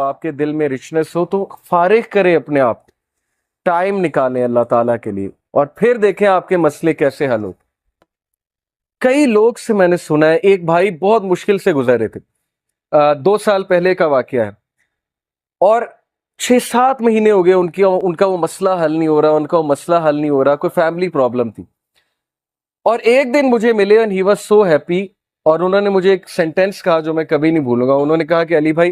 آپ کے دل میں رچنس ہو تو فارغ کریں اپنے آپ، ٹائم نکالیں اللہ تعالیٰ کے لیے، اور پھر دیکھیں آپ کے مسئلے کیسے حل ہوتے۔ کئی لوگ سے میں نے سنا ہے، ایک بھائی بہت مشکل سے گزرے تھے، 2 سال پہلے کا واقعہ ہے، اور 6-7 مہینے ہو گئے ان کا وہ مسئلہ حل نہیں ہو رہا، ان کا وہ مسئلہ حل نہیں ہو رہا، کوئی فیملی پرابلم تھی۔ اور ایک دن مجھے ملے and he was so happy، اور انہوں نے مجھے ایک سینٹینس کہا جو میں کبھی نہیں بھولوں گا۔ انہوں نے کہا کہ علی بھائی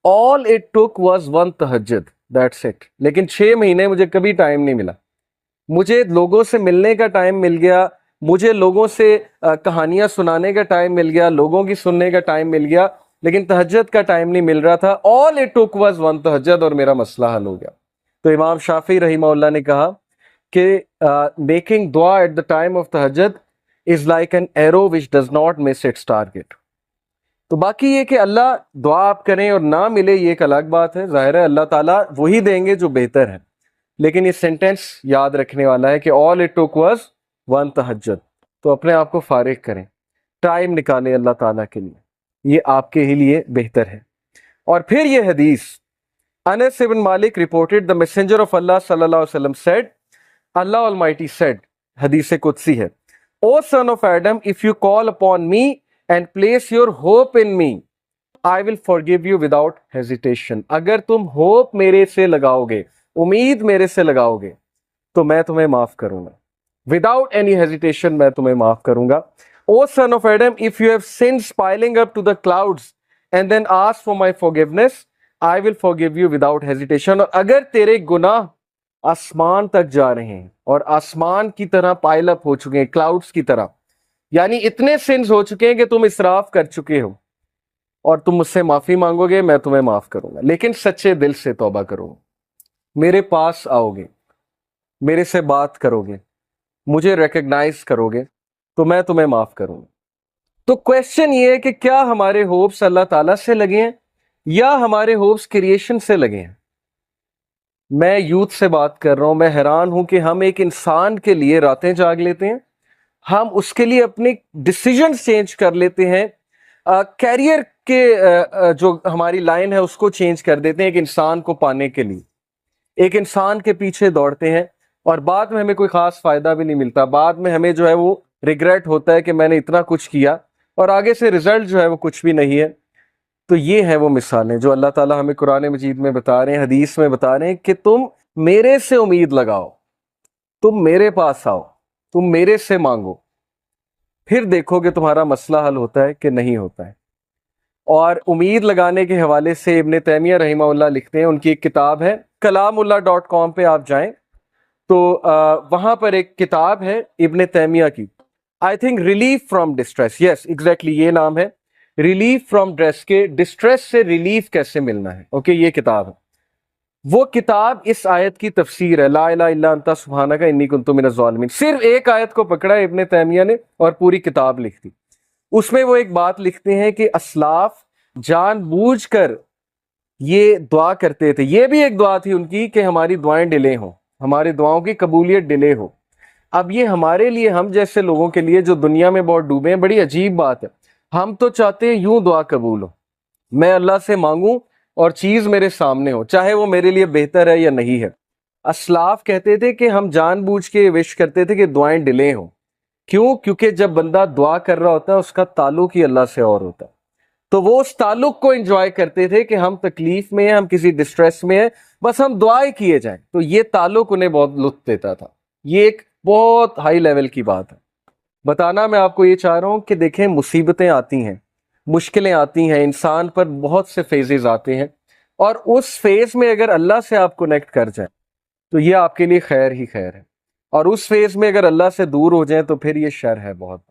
all it took was one تہجد، that's it۔ لیکن 6 مہینے مجھے کبھی ٹائم نہیں ملا، مجھے لوگوں سے ملنے کا ٹائم مل گیا، مجھے لوگوں سے کہانیاں سنانے کا ٹائم مل گیا، لوگوں کی سننے کا ٹائم مل گیا، لیکن تہجد کا ٹائم نہیں مل رہا تھا۔ all it took was one تہجد، اور میرا مسئلہ حل ہو گیا۔ تو امام شافعی رحمہ اللہ نے کہا کہ میکنگ دعا ایٹ دا ٹائم آف تہجد is like an arrow which does not miss its target. تو باقی یہ کہ اللہ دعا آپ کریں اور نہ ملے یہ ایک الگ بات ہے، ظاہر ہے اللہ تعالیٰ وہی دیں گے جو بہتر ہے، لیکن یہ سینٹینس یاد رکھنے والا ہے کہ all it took was one تہجد۔ تو اپنے آپ کو فارغ کریں، ٹائم نکالیں اللہ تعالیٰ کے لیے، یہ آپ کے ہی لیے بہتر ہے۔ اور پھر یہ حدیث، انس بن مالک reported the messenger of Allah صلی اللہ علیہ وسلم said، Allah Almighty said، حدیث قدسی ہے، O son of Adam, if you call upon me and place your hope in me, I will forgive you without hesitation۔ اگر تم ہوپ میرے سے لگاؤ گے، امید میرے سے لگاؤ گے، تو میں تمہیں معاف کروں گا، without any hesitation میں تمہیں معاف کروں گا۔ O son of Adam, if you have sins piling up to the clouds and then ask for my forgiveness, I will forgive you without hesitation۔ اور اگر تیرے گناہ آسمان تک جا رہے ہیں اور آسمان کی طرح پائل اپ ہو چکے ہیں، کلاؤڈز کی طرح، یعنی اتنے سنز ہو چکے ہیں کہ تم اسراف کر چکے ہو، اور تم مجھ سے معافی مانگو گے، میں تمہیں معاف کروں گا، لیکن سچے دل سے توبہ کرو گے، میرے پاس آؤ گے، میرے سے بات کرو گے، مجھے ریکگنائز کرو گے، تو میں تمہیں معاف کروں گا۔ تو کویسچن یہ ہے کہ کیا ہمارے ہوپس اللہ تعالیٰ سے لگے ہیں یا ہمارے ہوپس کریشن سے لگے ہیں؟ میں یوتھ سے بات کر رہا ہوں، میں حیران ہوں کہ ہم ایک انسان کے لیے راتیں جاگ لیتے ہیں، ہم اس کے لیے اپنے ڈیسیجنز چینج کر لیتے ہیں، کیریئر کے جو ہماری لائن ہے اس کو چینج کر دیتے ہیں ایک انسان کو پانے کے لیے، ایک انسان کے پیچھے دوڑتے ہیں، اور بعد میں ہمیں کوئی خاص فائدہ بھی نہیں ملتا، بعد میں ہمیں جو ہے وہ ریگریٹ ہوتا ہے کہ میں نے اتنا کچھ کیا اور آگے سے رزلٹ جو ہے وہ کچھ بھی نہیں ہے۔ تو یہ ہیں وہ مثالیں جو اللہ تعالیٰ ہمیں قرآن مجید میں بتا رہے ہیں، حدیث میں بتا رہے ہیں کہ تم میرے سے امید لگاؤ، تم میرے پاس آؤ، تم میرے سے مانگو، پھر دیکھو کہ تمہارا مسئلہ حل ہوتا ہے کہ نہیں ہوتا ہے۔ اور امید لگانے کے حوالے سے ابن تیمیہ رحمہ اللہ لکھتے ہیں، ان کی ایک کتاب ہے kalamullah.com پہ آپ جائیں تو وہاں پر ایک کتاب ہے ابن تیمیہ کی، I think relief from distress, yes exactly یہ نام ہے، ریلیف فرام ڈسٹریس، کے ڈسٹریس سے ریلیف کیسے ملنا ہے، اوکے یہ کتاب ہے۔ وہ کتاب اس آیت کی تفسیر ہے، لا الہ الا انت سبحانک انی کنت من الظالمین، صرف ایک آیت کو پکڑا ہے ابن تیمیہ نے اور پوری کتاب لکھ دی۔ اس میں وہ ایک بات لکھتے ہیں کہ اسلاف جان بوجھ کر یہ دعا کرتے تھے، یہ بھی ایک دعا تھی ان کی کہ ہماری دعائیں ڈیلے ہوں، ہماری دعاؤں کی قبولیت ڈیلے ہو۔ اب یہ ہمارے لیے، ہم جیسے لوگوں کے لیے جو دنیا میں بہت ڈوبے ہیں، بڑی عجیب بات ہے، ہم تو چاہتے ہیں یوں دعا قبول ہو، میں اللہ سے مانگوں اور چیز میرے سامنے ہو، چاہے وہ میرے لیے بہتر ہے یا نہیں ہے۔ اسلاف کہتے تھے کہ ہم جان بوجھ کے وش کرتے تھے کہ دعائیں ڈیلے ہوں، کیوں؟ کیونکہ جب بندہ دعا کر رہا ہوتا ہے اس کا تعلق ہی اللہ سے اور ہوتا ہے، تو وہ اس تعلق کو انجوائے کرتے تھے کہ ہم تکلیف میں ہیں، ہم کسی ڈسٹریس میں ہیں، بس ہم دعائیں کیے جائیں، تو یہ تعلق انہیں بہت لطف دیتا تھا۔ یہ ایک بہت ہائی لیول کی بات ہے۔ بتانا میں آپ کو یہ چاہ رہا ہوں کہ دیکھیں مصیبتیں آتی ہیں، مشکلیں آتی ہیں، انسان پر بہت سے فیزز آتے ہیں، اور اس فیز میں اگر اللہ سے آپ کنیکٹ کر جائیں تو یہ آپ کے لیے خیر ہی خیر ہے، اور اس فیز میں اگر اللہ سے دور ہو جائیں تو پھر یہ شر ہے بہت۔